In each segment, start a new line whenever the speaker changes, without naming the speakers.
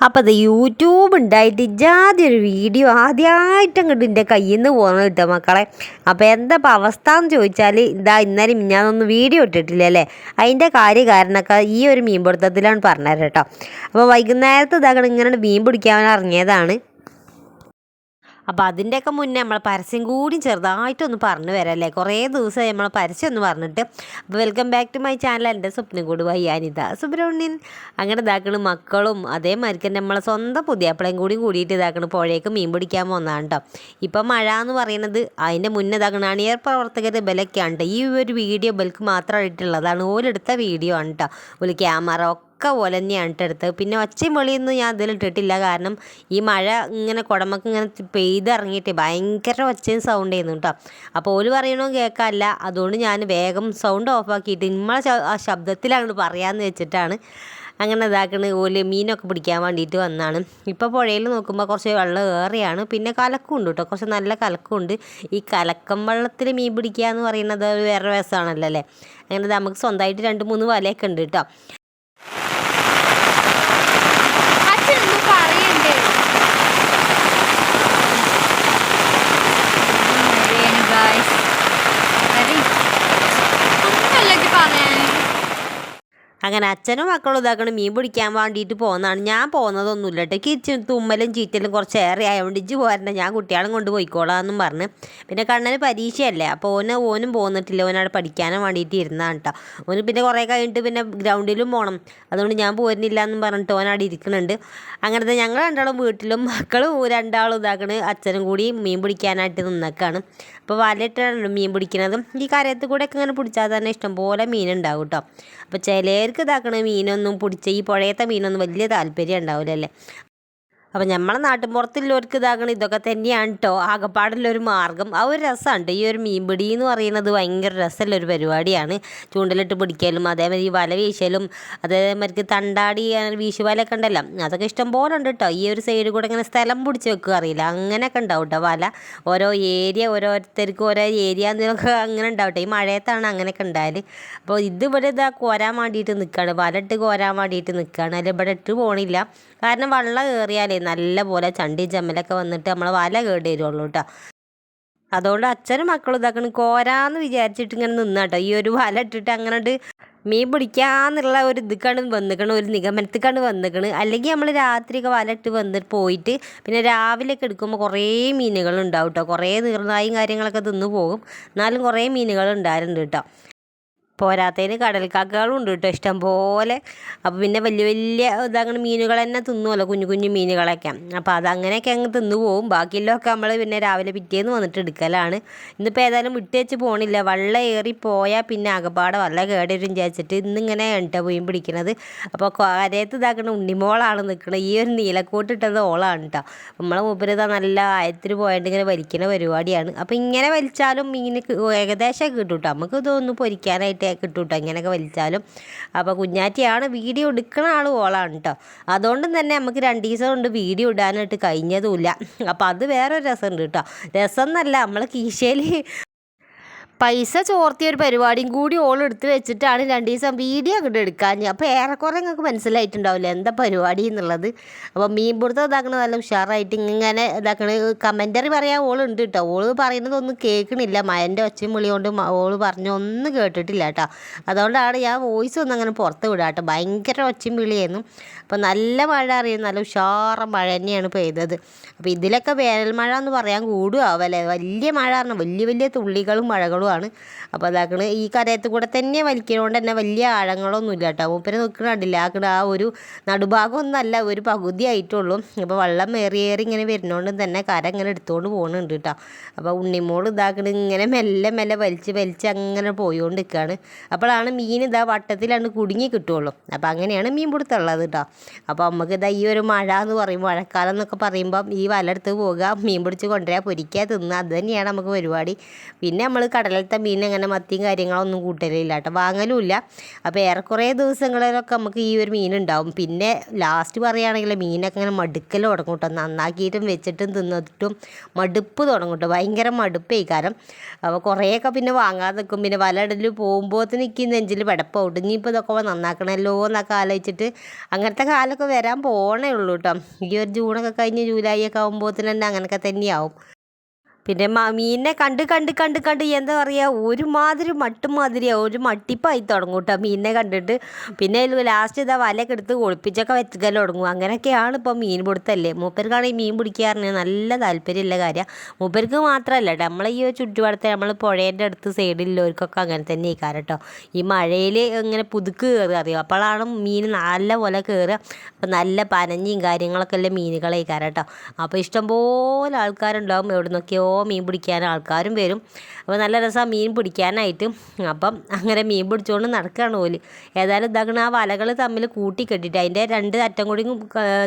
അപ്പോൾ അത് യൂട്യൂബ് ഉണ്ടായിട്ട് ഇജാതി ഒരു വീഡിയോ ആദ്യമായിട്ട് അങ്ങോട്ട് എൻ്റെ കയ്യിൽ നിന്ന് പോകുന്നത് കേട്ടോ മക്കളെ. അപ്പോൾ എന്താ ഇപ്പോൾ അവസ്ഥ എന്ന് ചോദിച്ചാൽ ഇതാ ഇന്നലെ ഞാനൊന്നും വീഡിയോ ഇട്ടിട്ടില്ല അല്ലേ. അതിൻ്റെ കാരണമൊക്കെ ഈ ഒരു മീൻ പിടുത്തത്തിലാണ് പറഞ്ഞത് കേട്ടോ. അപ്പോൾ വൈകുന്നേരത്ത് ഇതാക്കണം ഇങ്ങനെ മീൻ പിടിക്കാൻ ഇറങ്ങിയതാണ്. അപ്പോൾ അതിൻ്റെയൊക്കെ മുന്നേ നമ്മൾ പരസ്യം കൂടി ചെറുതായിട്ടൊന്ന് പറഞ്ഞു വരല്ലേ. കുറേ ദിവസമായി നമ്മൾ പരസ്യം ഒന്ന് പറഞ്ഞിട്ട്. അപ്പോൾ welcome back to my channel. എൻ്റെ സ്വപ്നം കൂടി വയ്യാനിത സുബ്രഹ്മണ്യൻ. അങ്ങനെ ഇതാക്കണ് മക്കളും അതേമാതിരി തന്നെ നമ്മളെ സ്വന്തം പുതിയാപ്പിളയും കൂടിയിട്ട് ഇതാക്കണ് പുഴയ്ക്ക് മീൻ പിടിക്കാൻ പോകുന്നതാണ് കേട്ടോ. ഇപ്പം മഴ എന്ന് പറയുന്നത് അതിൻ്റെ മുന്നേ ഇതാക്കണ അണിയർ പ്രവർത്തകർ ബലൊക്കെയാണ് കേട്ടോ. ഈ ഒരു വീഡിയോ ബൽക്ക് മാത്രമായിട്ടുള്ളതാണ്. ഓലെടുത്ത വീഡിയോ ആണ് കേട്ടോ. ഒരു ക്യാമറ ഒക്കെ പോലെ തന്നെയാണ് എടുത്തത്. പിന്നെ ഒച്ചയും വെളിയൊന്നും ഞാൻ അതിലിട്ടിട്ടില്ല. കാരണം ഈ മഴ ഇങ്ങനെ കുടമക്ക് ഇങ്ങനെ പെയ്തിറങ്ങിയിട്ട് ഭയങ്കര ഒച്ചയും സൗണ്ട് ചെയ്യുന്നു കേട്ടോ. അപ്പോൾ ഓല് പറയണോ കേൾക്കാമല്ല. അതുകൊണ്ട് ഞാൻ വേഗം സൗണ്ട് ഓഫാക്കിയിട്ട് നമ്മളെ ആ ശബ്ദത്തിലാണ് പറയാമെന്ന് വെച്ചിട്ടാണ് അങ്ങനെ ഇതാക്കണ്. ഓല് മീനൊക്കെ പിടിക്കാൻ വേണ്ടിയിട്ട് വന്നാണ്. ഇപ്പോൾ പുഴയിൽ നോക്കുമ്പോൾ കുറച്ച് വെള്ളം ഏറെയാണ്. പിന്നെ കലക്കും ഉണ്ട് കേട്ടോ, കുറച്ച് നല്ല കലക്കുണ്ട്. ഈ കലക്കം വെള്ളത്തിൽ മീൻ പിടിക്കുക എന്ന് പറയുന്നത് വേറെ രസമാണല്ലോ അല്ലേ. അങ്ങനെ നമുക്ക് സ്വന്തമായിട്ട് 2-3 വലയൊക്കെ ഉണ്ട് കേട്ടോ. അങ്ങനെ അച്ഛനും മക്കളും ഇതാക്കണം മീൻ പിടിക്കാൻ വേണ്ടിയിട്ട് പോകുന്നതാണ്. ഞാൻ പോകുന്നതൊന്നുമില്ല കേട്ടോ. എനിക്ക് തുമ്മലും ചീറ്റലും കുറച്ച് ഏറെ ആയതുകൊണ്ട് ഇജ്ജ് പോരണ്ട, ഞാൻ കുട്ടികളും കൊണ്ട് പോയിക്കോളാമെന്നും പറഞ്ഞ്. പിന്നെ കണ്ണന് പരീക്ഷയല്ലേ, അപ്പോൾ ഓനും പോന്നിട്ടില്ല. ഓനവിടെ പഠിക്കാനും വേണ്ടിയിട്ട് ഇരുന്നാണ് കേട്ടോ. ഓന് പിന്നെ കുറേ കഴിഞ്ഞിട്ട് പിന്നെ ഗ്രൗണ്ടിലും പോകണം. അതുകൊണ്ട് ഞാൻ പോരുന്നില്ല എന്നും പറഞ്ഞിട്ട് ഓനവിടെ ഇരിക്കുന്നുണ്ട്. അങ്ങനത്തെ ഞങ്ങൾ രണ്ടാളും വീട്ടിലും മക്കളും രണ്ടാളും ഇതാക്കണ് അച്ഛനും കൂടി മീൻ പിടിക്കാനായിട്ട് നിന്നേക്കാണ്. അപ്പോൾ വലയിട്ടാണ് മീൻ പിടിക്കുന്നതും. ഈ കരയത്ത് കൂടെയൊക്കെ ഇങ്ങനെ പിടിച്ചാൽ തന്നെ ഇഷ്ടംപോലെ മീനുണ്ടാവും കേട്ടോ. അപ്പോൾ ചിലർക്ക് ഇതാക്കണ മീനൊന്നും പിടിച്ച ഈ പുഴയത്തെ മീനൊന്നും വലിയ താല്പര്യം ഉണ്ടാവില്ലല്ലേ. അപ്പം നമ്മളെ നാട്ടിൻപുറത്തുള്ളവർക്ക് ഇതാകണം ഇതൊക്കെ തന്നെയാണ് കേട്ടോ ആകപ്പാടുള്ളൊരു മാർഗ്ഗം. ആ ഒരു രസമുണ്ട്. ഈ ഒരു മീൻ പിടി എന്ന് പറയുന്നത് ഭയങ്കര രസമുള്ളൊരു പരിപാടിയാണ്. ചൂണ്ടലിട്ട് പിടിക്കലും അതേമാതിരി വല വീശലും അതേമാതിരി തണ്ടാടി വീശുവലൊക്കെ ഉണ്ടല്ലോ, അതൊക്കെ ഇഷ്ടം പോലെ ഉണ്ട് കേട്ടോ. ഈ ഒരു സൈഡിൽ കൂടെ ഇങ്ങനെ സ്ഥലം പിടിച്ച് വെക്കുക അറിയില്ല, അങ്ങനെയൊക്കെ ഉണ്ടാവും കേട്ടോ വല. ഓരോ ഏരിയ ഓരോരുത്തർക്ക് ഓരോ ഏരിയ എന്നൊക്കെ അങ്ങനെ ഉണ്ടാവും കേട്ടോ. ഈ മഴയത്താണ് അങ്ങനെയൊക്കെ ഉണ്ടായാൽ. അപ്പോൾ ഇതിവിടെ ഇതാ കോരാൻ വേണ്ടിയിട്ട് നിൽക്കുകയാണ്, വല ഇട്ട് കോരാൻ വേണ്ടിയിട്ട് നിൽക്കുകയാണ്. അതിൽ ഇവിടെ ഇട്ട് പോകണില്ല. കാരണം വെള്ളം കയറിയാലേ നല്ല പോലെ ചണ്ടി ചമ്മലൊക്കെ വന്നിട്ട് നമ്മളെ വല കേടി വരുള്ളൂ കേട്ടോ. അതുകൊണ്ട് അച്ഛനും മക്കളും ഇതാക്കണം കോരാന്ന് വിചാരിച്ചിട്ട് ഇങ്ങനെ നിന്നാട്ടോ. ഈ ഒരു വല ഇട്ടിട്ട് അങ്ങനെ മീൻ പിടിക്കാന്നുള്ള ഒരു ഇതൊക്കെയാണ് വന്നിക്കണം, ഒരു നിഗമനത്തേക്കാണ് വന്നിക്കണ്. അല്ലെങ്കിൽ നമ്മൾ രാത്രിയൊക്കെ വല ഇട്ട് വന്നിട്ട് പോയിട്ട് പിന്നെ രാവിലെയൊക്കെ എടുക്കുമ്പോൾ കുറേ മീനുകൾ ഉണ്ടാവും കേട്ടോ. കുറേ നീർനായും കാര്യങ്ങളൊക്കെ തിന്നു പോകും, എന്നാലും കുറേ മീനുകൾ ഉണ്ടായിട്ടുണ്ട് കേട്ടോ. പോരാത്തതിന് കടൽക്കാക്കകളും ഉണ്ട് കേട്ടോ ഇഷ്ടം പോലെ. അപ്പോൾ പിന്നെ വലിയ വലിയ ഇതങ്ങനെ മീനുകൾ തന്നെ തിന്നുമല്ലോ, കുഞ്ഞു കുഞ്ഞു മീനുകളൊക്കെ. അപ്പോൾ അതങ്ങനെയൊക്കെ അങ്ങ് തിന്നു പോവും. ബാക്കിയുള്ളതൊക്കെ നമ്മൾ പിന്നെ രാവിലെ പിറ്റേന്ന് വന്നിട്ട് എടുക്കലാണ്. ഇന്നിപ്പോൾ ഏതായാലും വിട്ട് വെച്ച് പോകണില്ല. വെള്ളം ഏറി പോയാൽ പിന്നെ അകപ്പാടെ വെള്ളം കേടരും വിചാരിച്ചിട്ട് ഇന്നിങ്ങനെ പോയി പിടിക്കണത്. അപ്പോൾ കരയത്ത് ഇതാക്കണ ഉണ്ണിമോളാണ് നിൽക്കുന്നത്. ഈ ഒരു നീലക്കോട്ട് ഇട്ടത് ഓളാണ് കേട്ടോ. നമ്മളെ മൂപ്പരിതാ നല്ല ആയത്തിൽ പോയിട്ട് ഇങ്ങനെ വലിക്കുന്ന പരിപാടിയാണ്. അപ്പോൾ ഇങ്ങനെ വലിച്ചാലും മീൻ ഏകദേശം കിട്ടും കേട്ടോ. നമുക്ക് ഇതൊന്ന് പൊരിക്കാനായിട്ട് കിട്ടും കേട്ടോ ഇങ്ങനെയൊക്കെ വലിച്ചാലും. അപ്പോൾ കുഞ്ഞാറ്റിയാണ് വീഡിയോ എടുക്കുന്ന ആൾ ഓളാണ് കേട്ടോ. അതുകൊണ്ടും തന്നെ നമുക്ക് 2 ദിവസം കൊണ്ട് വീഡിയോ ഇടാനായിട്ട് കഴിഞ്ഞതുമില്ല. അപ്പോൾ അത് വേറൊരു രസമുണ്ട് കേട്ടോ. രസം എന്നല്ല, നമ്മളെ കീശയിൽ പൈസ ചോർത്തിയ ഒരു പരിപാടിയും കൂടി എടുത്ത് വെച്ചിട്ടാണ് 2 ദിവസം വീഡിയോ അങ്ങോട്ട് എടുക്കാൻ. അപ്പോൾ ഏറെക്കുറെ നിങ്ങൾക്ക് മനസ്സിലായിട്ടുണ്ടാവില്ല എന്താ പരിപാടി എന്നുള്ളത്. അപ്പോൾ മീൻ പിടുത്തം ഇതാക്കണ നല്ല ഉഷാറായിട്ട് ഇങ്ങനെ ഇതാക്കണ കമൻ്ററി പറയാൻ ഓളുണ്ട് കേട്ടോ. ഓള് പറയുന്നതൊന്നും കേൾക്കണില്ല, മഴൻ്റെ ഒച്ചയും വിളി കൊണ്ട് ഓള് പറഞ്ഞൊന്നും കേട്ടിട്ടില്ല കേട്ടോ. അതുകൊണ്ടാണ് ഞാൻ വോയിസ് ഒന്നും അങ്ങനെ പുറത്ത് വിടാം കേട്ടോ. ഭയങ്കര ഒച്ചയും വിളിയായിരുന്നു. അപ്പോൾ നല്ല മഴ അറിയും, നല്ല ഉഷാറ മഴ തന്നെയാണ് പെയ്തത്. അപ്പോൾ ഇതിലൊക്കെ വേനൽ മഴ എന്ന് പറയാൻ കൂടുകയാവല്ലേ. വലിയ മഴ പറഞ്ഞാൽ വലിയ വലിയ തുള്ളികളും മഴകളും ആണ്. അപ്പോൾ അതാക്കണ് ഈ കരയത്ത് കൂടെ തന്നെ വലിക്കുന്നതുകൊണ്ട് തന്നെ വലിയ ആഴങ്ങളൊന്നും ഇല്ല കേട്ടോ. മൂപ്പര് നിൽക്കണില്ല, ആ ഒരു നടുഭാഗമൊന്നല്ല, ഒരു പകുതി ആയിട്ടുള്ളൂ. അപ്പോൾ വെള്ളം ഏറി ഇങ്ങനെ വരുന്നതുകൊണ്ട് തന്നെ കര ഇങ്ങനെ എടുത്തുകൊണ്ട് പോകുന്നുണ്ട് കേട്ടോ. അപ്പോൾ ഉണ്ണിമോൾ ഇതാക്കണ് ഇങ്ങനെ മെല്ലെ മെല്ലെ വലിച്ച് അങ്ങനെ പോയിക്കൊണ്ട് നിൽക്കുകയാണ്. അപ്പോഴാണ് മീൻ ഇതാ വട്ടത്തിലാണ് കുടുങ്ങി കിട്ടുള്ളൂ. അപ്പോൾ അങ്ങനെയാണ് മീൻ പിടുത്തമുള്ളത് കേട്ടോ. അപ്പോൾ നമുക്ക് ഇതാ ഈ ഒരു മഴ എന്ന് പറയുമ്പോൾ മഴക്കാലം എന്നൊക്കെ പറയുമ്പം ഈ വല എടുത്ത് പോകുക, മീൻ പിടിച്ച് കൊണ്ടുവരിക, പൊരിക്കുക, തിന്നുക, അത് തന്നെയാണ് നമുക്ക് പരിപാടി. പിന്നെ നമ്മൾ കടൽ ഇന്നലത്തെ മീൻ അങ്ങനെ മത്തിയും കാര്യങ്ങളൊന്നും കൂട്ടലില്ല കേട്ടോ, വാങ്ങലുമില്ല. അപ്പോൾ ഏറെക്കുറെ ദിവസങ്ങളിലൊക്കെ നമുക്ക് ഈ ഒരു മീൻ ഉണ്ടാവും. പിന്നെ ലാസ്റ്റ് പറയുകയാണെങ്കിൽ മീനൊക്കെ ഇങ്ങനെ മടുക്കൽ തുടങ്ങും കേട്ടോ, നന്നാക്കിയിട്ടും വെച്ചിട്ടും തിന്നിട്ടും മടുപ്പ് തുടങ്ങും കേട്ടോ, ഭയങ്കര മടുപ്പേ കാരണം. അപ്പോൾ കുറേയൊക്കെ പിന്നെ വാങ്ങാതെ നിൽക്കും. പിന്നെ വല ഇടൽ പോകുമ്പോഴത്തേന് എനിക്ക് നെഞ്ചിൽ പിടപ്പാവും, ഇനിയിപ്പോൾ ഇതൊക്കെ നന്നാക്കണമല്ലോ എന്നൊക്കെ ആലോചിച്ചിട്ട്. അങ്ങനത്തെ കാലമൊക്കെ വരാൻ പോകണേ ഉള്ളൂ കേട്ടോ. ഈ ഒരു ജൂണൊക്കെ കഴിഞ്ഞ് ജൂലൈ ഒക്കെ ആകുമ്പോഴത്തേന് തന്നെ അങ്ങനെയൊക്കെ തന്നെയാവും. പിന്നെ മീനിനെ കണ്ട് കണ്ട് കണ്ട് കണ്ട് എന്താ പറയുക, ഒരുമാതിരി മട്ടുമാതിരിയാണ്, ഒരു മട്ടിപ്പായി തുടങ്ങും കേട്ടോ മീനിനെ കണ്ടിട്ട്. പിന്നെ ലാസ്റ്റ് ഇതാ വലയൊക്കെ എടുത്ത് ഒളിപ്പിച്ചൊക്കെ വെച്ചിക്കൽ തുടങ്ങും. അങ്ങനെയൊക്കെയാണ് ഇപ്പോൾ മീൻ പിടുത്തല്ലേ. മൂപ്പർക്കാണെങ്കിൽ മീൻ പിടിക്കാറിന് നല്ല താല്പര്യമുള്ള കാര്യമാണ്. മൂപ്പർക്ക് മാത്രമല്ല കേട്ടോ, നമ്മളെ ഈ ചുറ്റുപാടത്തെ നമ്മൾ പുഴേൻ്റെ അടുത്ത് സൈഡിലുള്ളവർക്കൊക്കെ അങ്ങനെ തന്നെ ഇരിക്കാറ് കേട്ടോ. ഈ മഴയിൽ ഇങ്ങനെ പുതുക്ക് കയറുക അറിയാം, അപ്പോഴാണ് മീൻ നല്ല പോലെ കയറുക. അപ്പോൾ നല്ല പനഞ്ഞിയും കാര്യങ്ങളൊക്കെ ഉള്ള മീനുകളെ ഇരിക്കാറ് കേട്ടോ. അപ്പോൾ ഇഷ്ടംപോലെ ആൾക്കാരുണ്ടാവും, എവിടെ നിന്നൊക്കെയോ മീൻ പിടിക്കാൻ ആൾക്കാരും വരും. അപ്പോൾ നല്ല രസമാണ് മീൻ പിടിക്കാനായിട്ട്. അപ്പം അങ്ങനെ മീൻ പിടിച്ചുകൊണ്ട് നടക്കുകയാണ് ഓല്. ഏതായാലും ഇതാക്കണ ആ വലകൾ തമ്മിൽ കൂട്ടിക്കെട്ടിട്ട് അതിൻ്റെ രണ്ട് അറ്റം കൂടി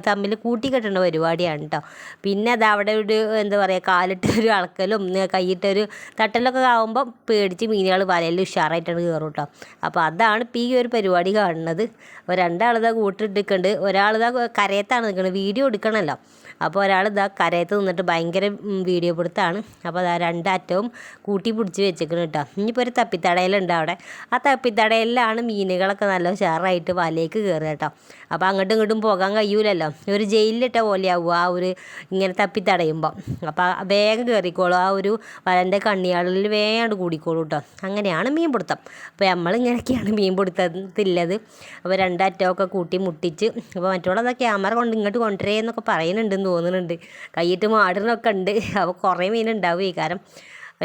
തമ്മിൽ കൂട്ടിക്കെട്ടേണ്ട പരിപാടിയാണ് കേട്ടോ. പിന്നെ അത് അവിടെ ഒരു എന്താ പറയുക, കാലിട്ടൊരു അളക്കലും കൈയിട്ടൊരു തട്ടലൊക്കെ ആകുമ്പോൾ പേടിച്ച് മീനുകൾ വലയിൽ ഉഷാറായിട്ടാണ് കയറും കേട്ടോ. അപ്പോൾ അതാണ് ഇപ്പോൾ ഈ ഒരു പരിപാടി കാണുന്നത്. അപ്പോൾ രണ്ടാളിതാ കൂട്ടിട്ടിട്ടുണ്ട്, ഒരാളിതാ കരയത്താണ് നിൽക്കുന്നത്, വീഡിയോ എടുക്കണമല്ലോ. അപ്പോൾ ഒരാളിതാ കരയത്ത് നിന്നിട്ട് ഭയങ്കര വീഡിയോ പിടുത്താണ്. അപ്പോൾ അതാ രണ്ടറ്റവും കൂട്ടി പിടിച്ച് വെച്ചേക്കണം കേട്ടോ. ഇനിയിപ്പോൾ ഒരു തപ്പിത്തടയിലുണ്ട് അവിടെ, ആ തപ്പിത്തടയിലാണ് മീനുകളൊക്കെ നല്ല ഉഷാറായിട്ട് വലയ്ക്ക് കയറുക കേട്ടോ. അപ്പോൾ അങ്ങോട്ടും ഇങ്ങോട്ടും പോകാൻ കഴിയൂലല്ലോ, ഒരു ജയിലിലിട്ട പോലെയാവും ആ ഒരു ഇങ്ങനെ തപ്പിത്തടയുമ്പോൾ. അപ്പോൾ വേഗം കയറിക്കോളും, ആ ഒരു വലൻ്റെ കണ്ണിയാളിൽ വേഗം കൂടിക്കോളൂ കേട്ടോ. അങ്ങനെയാണ് മീൻ പിടുത്തം. അപ്പോൾ നമ്മളിങ്ങനെയൊക്കെയാണ് മീൻ പിടുത്തത്തില്ലത്. അപ്പോൾ രണ്ടറ്റമൊക്കെ കൂട്ടി മുട്ടിച്ച്, അപ്പോൾ മറ്റുള്ളതൊക്കെ ക്യാമറ കൊണ്ട് ഇങ്ങോട്ട് കൊണ്ടുവരേ എന്നൊക്കെ പറയുന്നുണ്ടെന്ന് തോന്നുന്നുണ്ട്. കൈയിട്ട് മാടുന്നൊക്കെ ഉണ്ട്. അപ്പോൾ കുറേ മീനുണ്ടാവും ഈ കാരം.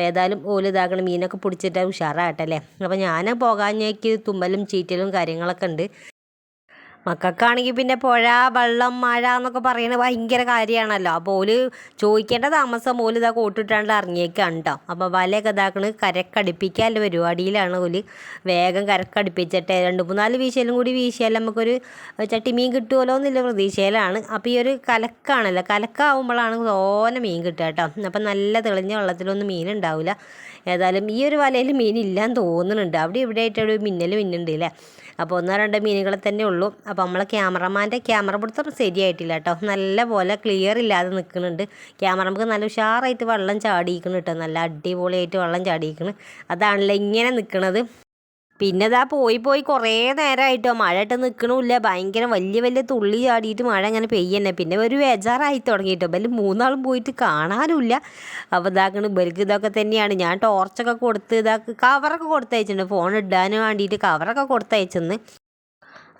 ഏതായാലും ഓല് ഇതാക്കണം, മീനൊക്കെ പിടിച്ചിട്ട് ഉഷാറാകട്ടല്ലേ. അപ്പോൾ ഞാൻ പോകാഞ്ഞേക്ക് തുമ്മലും ചീറ്റലും കാര്യങ്ങളൊക്കെ ഉണ്ട്. മക്കൾക്കാണെങ്കിൽ പിന്നെ പുഴ, വെള്ളം, മഴ എന്നൊക്കെ പറയുന്നത് ഭയങ്കര കാര്യമാണല്ലോ. അപ്പോൾ ഓല് ചോദിക്കേണ്ട താമസം ഓല് ഇതാ കോട്ടിട്ടാണ്ട് ഇറങ്ങിയേക്കാണ് കേട്ടോ. അപ്പോൾ വലയൊക്കെ ഇതാക്കണ് കരക്കടുപ്പിക്കാനുള്ള പരിപാടിയിലാണ് ഓല്. വേഗം കരക്കടുപ്പിച്ചിട്ട് 2-3 വീശലും കൂടി വീശിയാൽ നമുക്കൊരു ചട്ടി മീൻ കിട്ടുമല്ലോ എന്നുള്ള പ്രതീക്ഷയിലാണ്. അപ്പോൾ ഈ ഒരു കലക്കാണല്ലോ, കലക്കാവുമ്പോഴാണ് തോനെ മീൻ കിട്ടുക കേട്ടോ. അപ്പം നല്ല തെളിഞ്ഞ വെള്ളത്തിലൊന്നും മീൻ ഉണ്ടാവില്ല. ഏതായാലും ഈ ഒരു വലയിൽ മീനില്ലാന്ന് തോന്നുന്നുണ്ട്, അവിടെ ഇവിടെ ആയിട്ടൊരു മിന്നുണ്ട് അല്ലേ. അപ്പോൾ 1-2 മീനുകളെ തന്നെ ഉള്ളൂ. അപ്പോൾ നമ്മളെ ക്യാമറമാൻ്റെ ക്യാമറ പിടുത്തം ശരിയായിട്ടില്ല കേട്ടോ, നല്ല പോലെ ക്ലിയർ ഇല്ലാതെ നിൽക്കുന്നുണ്ട്. ക്യാമറ നമുക്ക് നല്ല ഉഷാറായിട്ട് വെള്ളം ചാടിയിരിക്കണം കേട്ടോ, നല്ല അടിപൊളിയായിട്ട് വെള്ളം ചാടിയിരിക്കണം. അതാണല്ലോ ഇങ്ങനെ നിൽക്കുന്നത്. പിന്നെ ഇതാ പോയി കുറേ നേരമായിട്ടോ മഴ ഇട്ട് നിൽക്കണമില്ല, ഭയങ്കര വലിയ തുള്ളി ചാടിയിട്ട് മഴ അങ്ങനെ പെയ്യന്നെ. പിന്നെ ഒരു ബേജാറായി തുടങ്ങിയിട്ടോ, ബല് 3 പോയിട്ട് കാണാനുമില്ല. അപ്പോൾ ഇതാക്കണ് ബൽക്ക് ഇതൊക്കെ തന്നെയാണ്. ഞാൻ ടോർച്ചൊക്കെ കൊടുത്ത് കവറൊക്കെ കൊടുത്തയച്ചിട്ടുണ്ട്, ഫോൺ ഇടാൻ വേണ്ടിയിട്ട് കവറൊക്കെ കൊടുത്തയച്ചെന്ന്.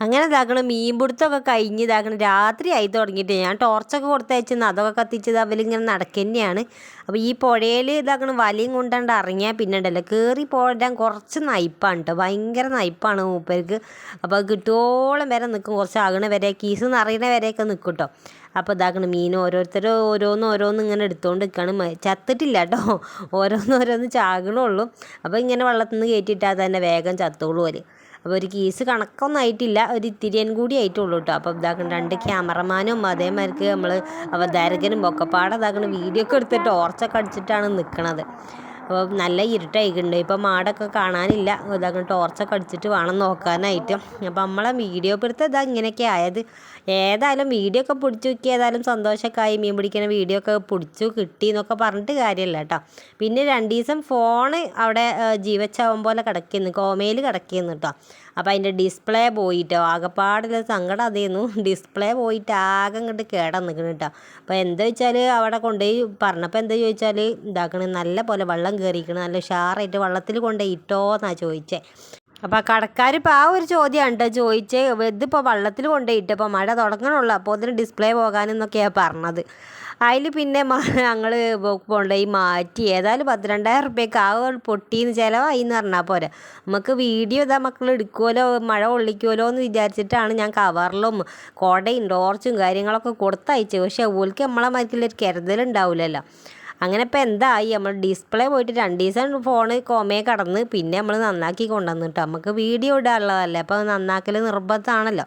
അങ്ങനെ ഇതാക്കണം മീൻ പിടുത്തമൊക്കെ കഴിഞ്ഞ് ഇതാക്കണം രാത്രി ആയി തുടങ്ങിയിട്ട് ഞാൻ ടോർച്ചൊക്കെ കൊടുത്തയച്ചെന്ന് അതൊക്കെ കത്തിച്ചത് അവരിങ്ങനെ നടക്കുന്നതാണ്. അപ്പോൾ ഈ പുഴയിൽ ഇതാക്കണം വലയും കൊണ്ടാണ്ട് ഇറങ്ങിയാൽ പിന്നെ ഉണ്ടല്ലോ കയറി പോരാൻ കുറച്ച് നയിപ്പാണ് കേട്ടോ, ഭയങ്കര നയിപ്പാണ് മൂപ്പർക്ക്. അപ്പോൾ കിട്ടുവോളം വരെ നിൽക്കും, കുറച്ച് ആകണ വരെ കീസ് നിറയണ വരെയൊക്കെ നിൽക്കും കേട്ടോ. അപ്പോൾ ഇതാക്കണം മീൻ ഓരോന്ന് ഇങ്ങനെ എടുത്തുകൊണ്ട് നിൽക്കുകയാണ്, ചത്തിട്ടില്ല കേട്ടോ, ഓരോന്ന് ചാകണുള്ളൂ. അപ്പോൾ ഇങ്ങനെ വെള്ളത്തിൽ നിന്ന് കയറ്റിയിട്ടാൽ തന്നെ വേഗം ചത്തോളൂ അവർ. അപ്പോൾ ഒരു കീസ് കണക്കൊന്നും ആയിട്ടില്ല, ഒരു ഇത്തിരിയൻ കൂടി ആയിട്ടുള്ളൂ കേട്ടോ. അപ്പോൾ ഇതാക്കണം 2 ക്യാമറമാനും അതേമാതിരിക്ക് നമ്മൾ അവതാരകനും ഒക്കെപ്പാടെ ഇതാക്കണം വീഡിയോ ഒക്കെ എടുത്തിട്ട് ടോർച്ചൊക്കെ അടിച്ചിട്ടാണ് നിൽക്കണത്. അപ്പോൾ നല്ല ഇരുട്ടായിട്ടുണ്ട്, ഇപ്പോൾ മാടൊക്കെ കാണാനില്ല. ഇതാക്കണം ടോർച്ചൊക്കെ അടിച്ചിട്ട് വേണം നോക്കാനായിട്ട്. അപ്പോൾ നമ്മളെ വീഡിയോ പിടുത്തം ഇതാ ഇങ്ങനെയൊക്കെ ആയത്. ഏതായാലും വീഡിയോ ഒക്കെ പിടിച്ചു നോക്കി, ഏതായാലും സന്തോഷമൊക്കെ ആയി. മീൻ പിടിക്കുന്ന വീഡിയോ ഒക്കെ പിടിച്ചു കിട്ടി എന്നൊക്കെ പറഞ്ഞിട്ട് കാര്യമില്ല കേട്ടോ. പിന്നെ 2 ദിവസം ഫോണ് അവിടെ ജീവച്ചാവും പോലെ കിടക്കുന്നു, കോമയിൽ കിടക്കുന്നു കേട്ടോ. അപ്പോൾ അതിൻ്റെ ഡിസ്പ്ലേ പോയിട്ടോ, ആകെപ്പാടുള്ള സങ്കടം അതായിരുന്നു. ഡിസ്പ്ലേ പോയിട്ട് ആകെ ഇങ്ങോട്ട് നിൽക്കണം കേട്ടോ. അപ്പോൾ എന്താ വെച്ചാൽ അവിടെ കൊണ്ടുപോയി പറഞ്ഞപ്പോൾ എന്താ ചോദിച്ചാൽ ഇതാക്കണ നല്ല പോലെ വെള്ളം കയറിയിരിക്കണം, നല്ല ഉഷാറായിട്ട് വെള്ളത്തിൽ കൊണ്ടുപോയി ഇട്ടോ എന്നാണ് ചോദിച്ചത്. അപ്പോൾ കടക്കാർ ഇപ്പോൾ ആ ഒരു ചോദ്യമാണ് കേട്ടോ ചോദിച്ചത്, ഇതിപ്പോൾ വെള്ളത്തിൽ കൊണ്ടുപോയിട്ട് ഇപ്പോൾ മഴ തുടങ്ങണുള്ളൂ, അപ്പോൾ അതിന് ഡിസ്പ്ലേ പോകാനെന്നൊക്കെയാണ് പറഞ്ഞത്. അതിൽ പിന്നെ ഞങ്ങൾ കൊണ്ടുപോയി മാറ്റി. ഏതായാലും 12,000 റുപ്യക്ക് ആ പൊട്ടിന്ന് ചിലവായി എന്ന് പറഞ്ഞാൽ പോരെ. നമുക്ക് വീഡിയോ ഇതാ മക്കൾ എടുക്കുമല്ലോ, മഴ കൊള്ളിക്കുമല്ലോ എന്ന് വിചാരിച്ചിട്ടാണ് ഞാൻ കവറിലും കുടയും ടോർച്ചും കാര്യങ്ങളൊക്കെ കൊടുത്തയച്ചത്. പക്ഷേ ഓൽക്ക് നമ്മളെ മരിക്കുള്ളൊരു കരുതലുണ്ടാവില്ലല്ലോ. അങ്ങനെ ഇപ്പോൾ എന്തായി, നമ്മൾ ഡിസ്പ്ലേ പോയിട്ട് 2 ദിവസം ഫോണ് കോമയെ കടന്ന് പിന്നെ നമ്മൾ നന്നാക്കി കൊണ്ടുവന്നു കേട്ടോ. നമുക്ക് വീഡിയോ ഇടാനുള്ളതല്ലേ, അപ്പോൾ നന്നാക്കൽ നിർബന്ധമാണല്ലോ.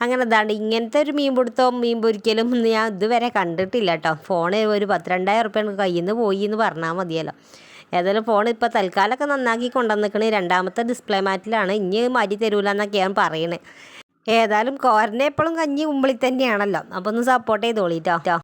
അങ്ങനെ ഇതാണ്ട് ഇങ്ങനത്തെ ഒരു മീൻ പിടുത്തവും മീൻ പൊരിക്കലും ഞാൻ ഇതുവരെ കണ്ടിട്ടില്ല കേട്ടോ. ഫോണ് ഒരു 12,000 റുപ്യ കയ്യിൽ നിന്ന് പോയി എന്ന് പറഞ്ഞാൽ മതിയല്ലോ. ഏതായാലും ഫോൺ ഇപ്പോൾ തൽക്കാലമൊക്കെ നന്നാക്കി കൊണ്ടുവന്നിക്കണ്. രണ്ടാമത്തെ ഡിസ്പ്ലേ മാറ്റിലാണ്. ഇനി മാറ്റി തരൂല എന്നൊക്കെയാണ് പറയണത്. ഏതായാലും കോരനെ എപ്പോഴും കഞ്ഞി കുമ്പിളി തന്നെയാണല്ലോ. അപ്പോൾ ഒന്ന് സപ്പോർട്ട് ചെയ്തോളിട്ടോ.